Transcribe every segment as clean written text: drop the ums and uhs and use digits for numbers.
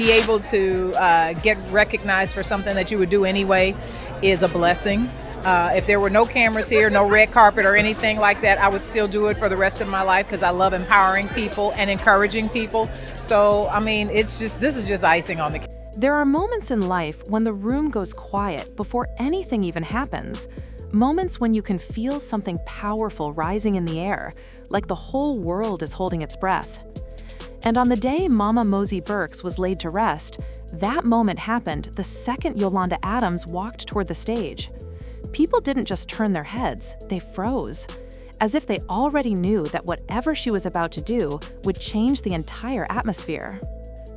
Be able to get recognized for something that you would do anyway is a blessing. If there were no cameras here, no red carpet or anything like that, I would still do it for the rest of my life because I love empowering people and encouraging people. So, I mean, this is just icing on the cake. There are moments in life when the room goes quiet before anything even happens. Moments when you can feel something powerful rising in the air, like the whole world is holding its breath. And on the day Mama Burks was laid to rest, that moment happened the second Yolanda Adams walked toward the stage. People didn't just turn their heads, they froze, as if they already knew that whatever she was about to do would change the entire atmosphere.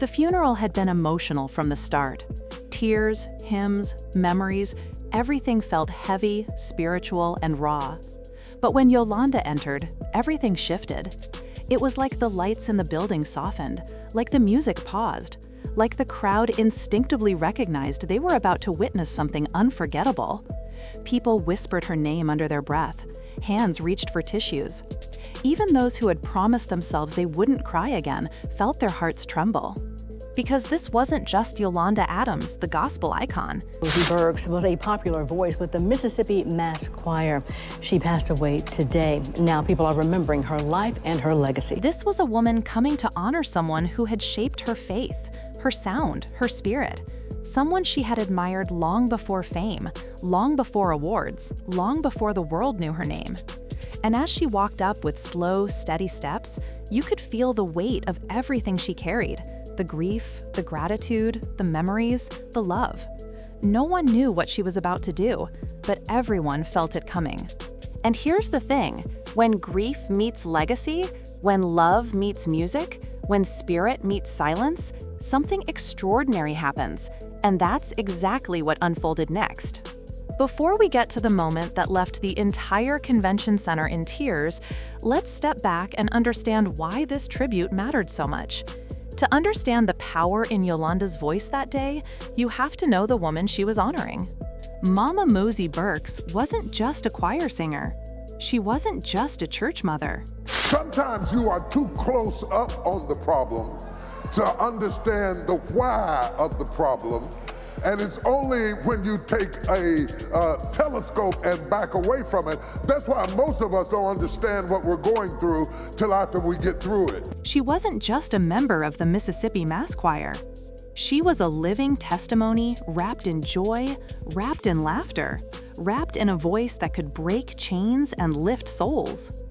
The funeral had been emotional from the start. Tears, hymns, memories, everything felt heavy, spiritual, and raw. But when Yolanda entered, everything shifted. It was like the lights in the building softened, like the music paused, like the crowd instinctively recognized they were about to witness something unforgettable. People whispered her name under their breath. Hands reached for tissues. Even those who had promised themselves they wouldn't cry again felt their hearts tremble. Because this wasn't just Yolanda Adams, the gospel icon. Mama Burks was a popular voice with the Mississippi Mass Choir. She passed away today. Now people are remembering her life and her legacy. This was a woman coming to honor someone who had shaped her faith, her sound, her spirit. Someone she had admired long before fame, long before awards, long before the world knew her name. And as she walked up with slow, steady steps, you could feel the weight of everything she carried. The grief, the gratitude, the memories, the love. No one knew what she was about to do, but everyone felt it coming. And here's the thing, when grief meets legacy, when love meets music, when spirit meets silence, something extraordinary happens, and that's exactly what unfolded next. Before we get to the moment that left the entire convention center in tears, let's step back and understand why this tribute mattered so much. To understand the power in Yolanda's voice that day, you have to know the woman she was honoring. Mama Burks wasn't just a choir singer. She wasn't just a church mother. Sometimes you are too close up on the problem to understand the why of the problem. And it's only when you take a telescope and back away from it, that's why most of us don't understand what we're going through till after we get through it. She wasn't just a member of the Mississippi Mass Choir. She was a living testimony wrapped in joy, wrapped in laughter, wrapped in a voice that could break chains and lift souls.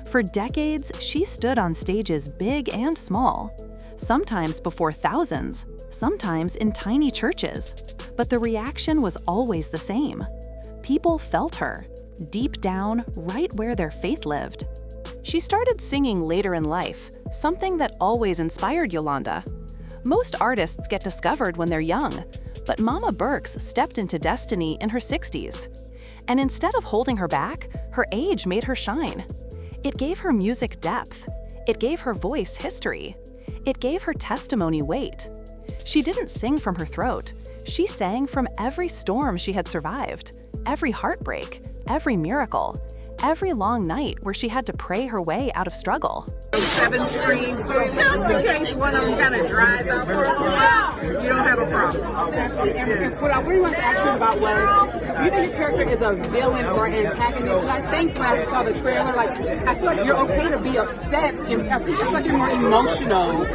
For decades, she stood on stages big and small, sometimes before thousands, sometimes in tiny churches. But the reaction was always the same. People felt her, deep down, right where their faith lived. She started singing later in life, something that always inspired Yolanda. Most artists get discovered when they're young, but Mama Burks stepped into destiny in her 60s. And instead of holding her back, her age made her shine. It gave her music depth. It gave her voice history. It gave her testimony weight. She didn't sing from her throat. She sang from every storm she had survived, every heartbreak, every miracle, every long night where she had to pray her way out of struggle. 7 streams, so just in case one of them kind of dries out for a little while, you don't have a problem. And what I really wanted to ask you about was, do you think your character is a villain or an antagonist? Because I think when I saw the trailer, I feel like you're okay to be upset. I feel like you're more emotional.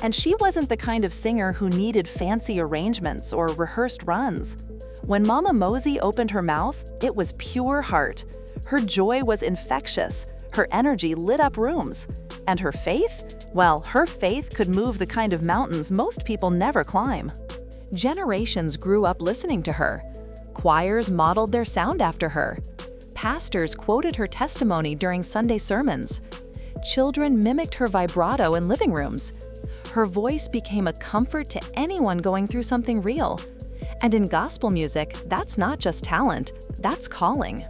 And she wasn't the kind of singer who needed fancy arrangements or rehearsed runs. When Mama opened her mouth, it was pure heart. Her joy was infectious. Her energy lit up rooms. And her faith? Well, her faith could move the kind of mountains most people never climb. Generations grew up listening to her. Choirs modeled their sound after her. Pastors quoted her testimony during Sunday sermons. Children mimicked her vibrato in living rooms. Her voice became a comfort to anyone going through something real. And in gospel music, that's not just talent, that's calling.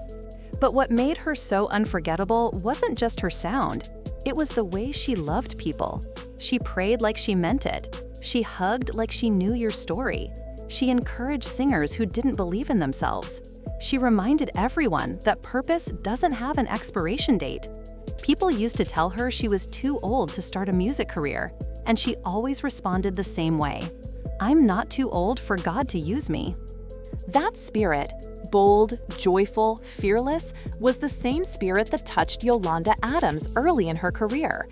But what made her so unforgettable wasn't just her sound. It was the way she loved people. She prayed like she meant it. She hugged like she knew your story. She encouraged singers who didn't believe in themselves. She reminded everyone that purpose doesn't have an expiration date. People used to tell her she was too old to start a music career, and she always responded the same way. I'm not too old for God to use me. That spirit, bold, joyful, fearless, was the same spirit that touched Yolanda Adams early in her career.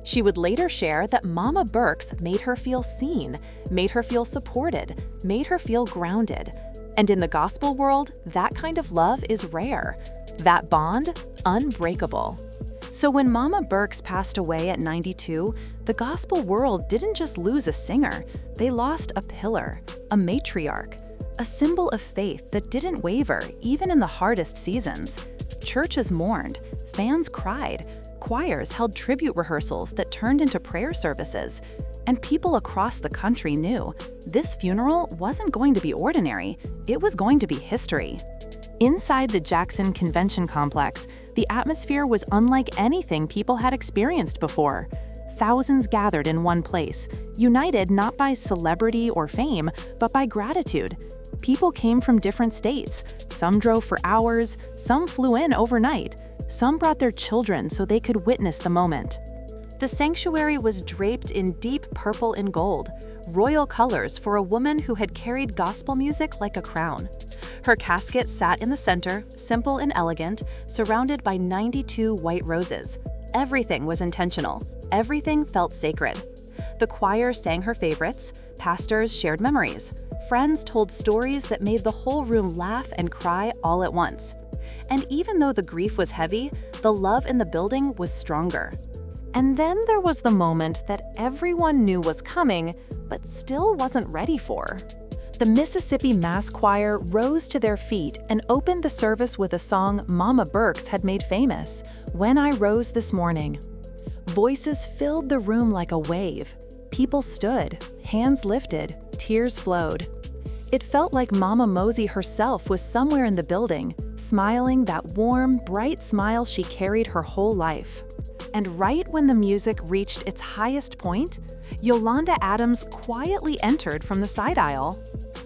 She would later share that Mama Burks made her feel seen, made her feel supported, made her feel grounded. And in the gospel world, that kind of love is rare. That bond, unbreakable. So when Mama Burks passed away at 92, the gospel world didn't just lose a singer, they lost a pillar, a matriarch, a symbol of faith that didn't waver even in the hardest seasons. Churches mourned, fans cried, choirs held tribute rehearsals that turned into prayer services, and people across the country knew this funeral wasn't going to be ordinary, it was going to be history. Inside the Jackson Convention Complex, the atmosphere was unlike anything people had experienced before. Thousands gathered in one place, united not by celebrity or fame, but by gratitude. People came from different states. Some drove for hours, some flew in overnight. Some brought their children so they could witness the moment. The sanctuary was draped in deep purple and gold, royal colors for a woman who had carried gospel music like a crown. Her casket sat in the center, simple and elegant, surrounded by 92 white roses. Everything was intentional. Everything felt sacred. The choir sang her favorites, pastors shared memories, friends told stories that made the whole room laugh and cry all at once. And even though the grief was heavy, the love in the building was stronger. And then there was the moment that everyone knew was coming, but still wasn't ready for. The Mississippi Mass Choir rose to their feet and opened the service with a song Mama Burks had made famous, "When I Rose This Morning." Voices filled the room like a wave. People stood, hands lifted, tears flowed. It felt like Mama Mosey herself was somewhere in the building, smiling that warm, bright smile she carried her whole life. And right when the music reached its highest point, Yolanda Adams quietly entered from the side aisle.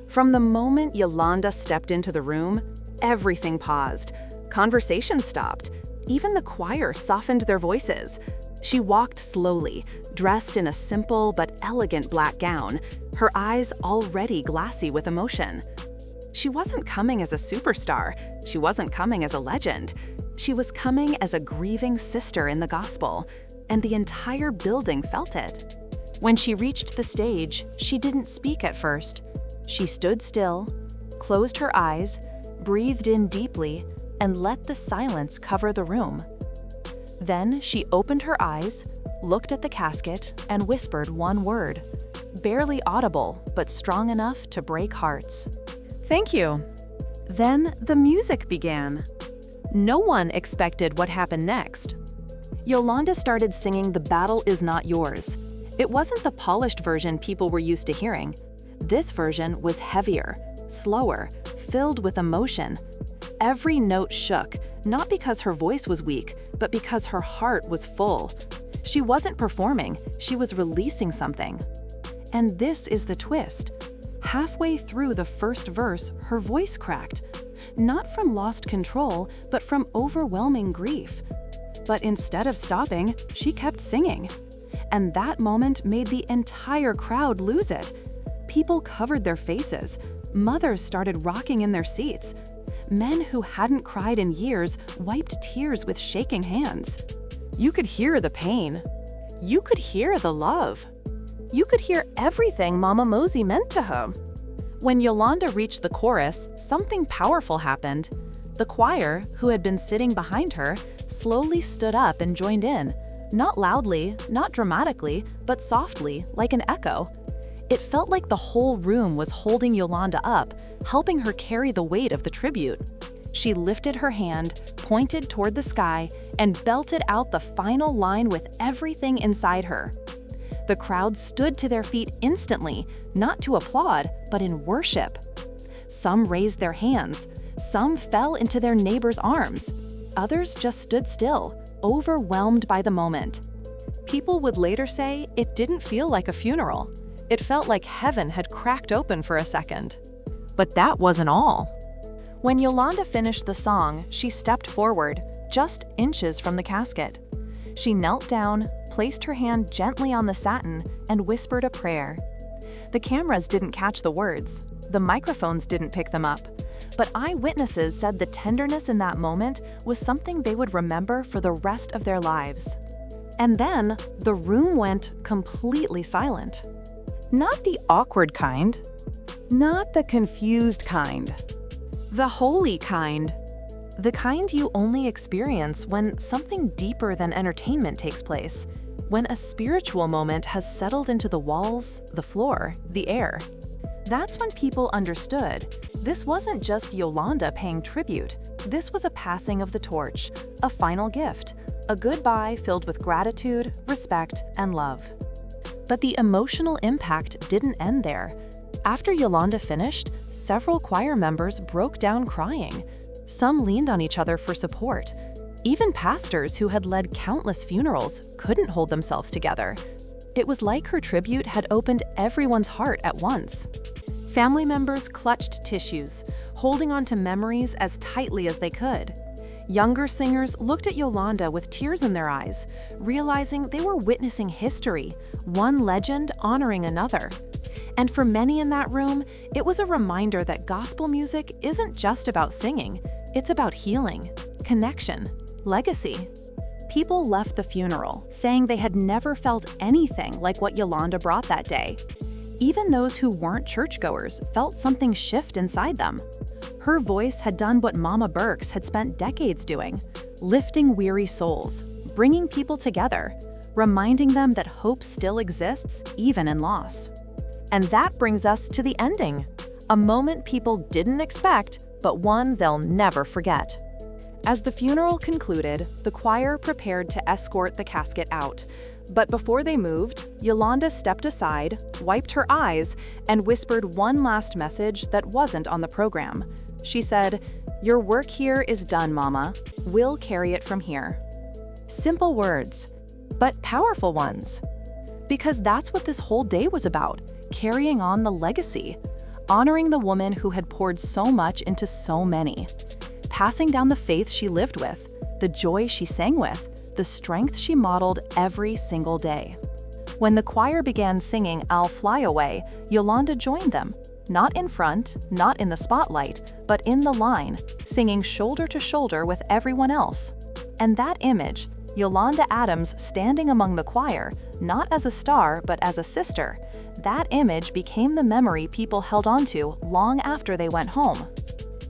From the moment Yolanda stepped into the room, everything paused. Conversation stopped. Even the choir softened their voices. She walked slowly, dressed in a simple but elegant black gown, her eyes already glassy with emotion. She wasn't coming as a superstar. She wasn't coming as a legend. She was coming as a grieving sister in the gospel, and the entire building felt it. When she reached the stage, she didn't speak at first. She stood still, closed her eyes, breathed in deeply, and let the silence cover the room. Then she opened her eyes, looked at the casket, and whispered one word, barely audible but strong enough to break hearts. "Thank you." Then the music began. No one expected what happened next. Yolanda started singing "The Battle Is Not Yours." It wasn't the polished version people were used to hearing. This version was heavier, slower, filled with emotion. Every note shook, not because her voice was weak, but because her heart was full. She wasn't performing, she was releasing something. And this is the twist. Halfway through the first verse, her voice cracked. Not from lost control, but from overwhelming grief. But instead of stopping, she kept singing. And that moment made the entire crowd lose it. People covered their faces. Mothers started rocking in their seats. Men who hadn't cried in years wiped tears with shaking hands. You could hear the pain. You could hear the love. You could hear everything Mama Mosey meant to her. When Yolanda reached the chorus, something powerful happened. The choir, who had been sitting behind her, slowly stood up and joined in. Not loudly, not dramatically, but softly, like an echo. It felt like the whole room was holding Yolanda up, helping her carry the weight of the tribute. She lifted her hand, pointed toward the sky, and belted out the final line with everything inside her. The crowd stood to their feet instantly, not to applaud, but in worship. Some raised their hands, some fell into their neighbors' arms. Others just stood still, overwhelmed by the moment. People would later say it didn't feel like a funeral. It felt like heaven had cracked open for a second. But that wasn't all. When Yolanda finished the song, she stepped forward, just inches from the casket. She knelt down, placed her hand gently on the satin, and whispered a prayer. The cameras didn't catch the words. The microphones didn't pick them up. But eyewitnesses said the tenderness in that moment was something they would remember for the rest of their lives. And then, the room went completely silent. Not the awkward kind. Not the confused kind. The holy kind. The kind you only experience when something deeper than entertainment takes place, when a spiritual moment has settled into the walls, the floor, the air. That's when people understood this wasn't just Yolanda paying tribute. This was a passing of the torch, a final gift, a goodbye filled with gratitude, respect, and love. But the emotional impact didn't end there. After Yolanda finished, several choir members broke down crying. Some leaned on each other for support. Even pastors who had led countless funerals couldn't hold themselves together. It was like her tribute had opened everyone's heart at once. Family members clutched tissues, holding on to memories as tightly as they could. Younger singers looked at Yolanda with tears in their eyes, realizing they were witnessing history, one legend honoring another. And for many in that room, it was a reminder that gospel music isn't just about singing, it's about healing, connection, legacy. People left the funeral, saying they had never felt anything like what Yolanda brought that day. Even those who weren't churchgoers felt something shift inside them. Her voice had done what Mama Burks had spent decades doing, lifting weary souls, bringing people together, reminding them that hope still exists even in loss. And that brings us to the ending, a moment people didn't expect, but one they'll never forget. As the funeral concluded, the choir prepared to escort the casket out. But before they moved, Yolanda stepped aside, wiped her eyes, and whispered one last message that wasn't on the program. She said, "Your work here is done, Mama. We'll carry it from here." Simple words, but powerful ones. Because that's what this whole day was about, carrying on the legacy, honoring the woman who had poured so much into so many, passing down the faith she lived with, the joy she sang with, the strength she modeled every single day. When the choir began singing "I'll Fly Away," Yolanda joined them, not in front, not in the spotlight, but in the line, singing shoulder to shoulder with everyone else. And that image, Yolanda Adams standing among the choir, not as a star but as a sister, that image became the memory people held onto long after they went home.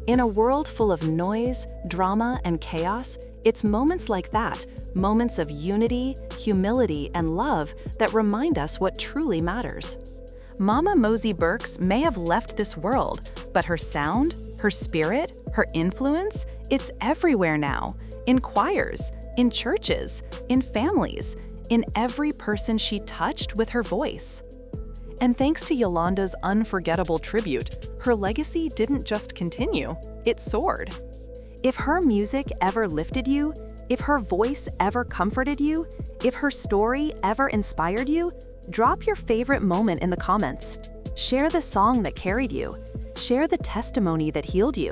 In a world full of noise, drama, and chaos, it's moments like that, moments of unity, humility, and love that remind us what truly matters. Mama Burks may have left this world, but her sound, her spirit, her influence, it's everywhere now, in choirs, in churches, in families, in every person she touched with her voice. And thanks to Yolanda's unforgettable tribute, her legacy didn't just continue, it soared. If her music ever lifted you, if her voice ever comforted you, if her story ever inspired you, drop your favorite moment in the comments. Share the song that carried you. Share the testimony that healed you.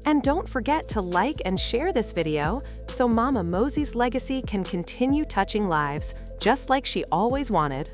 And don't forget to like and share this video so Mama Mosey's legacy can continue touching lives just like she always wanted.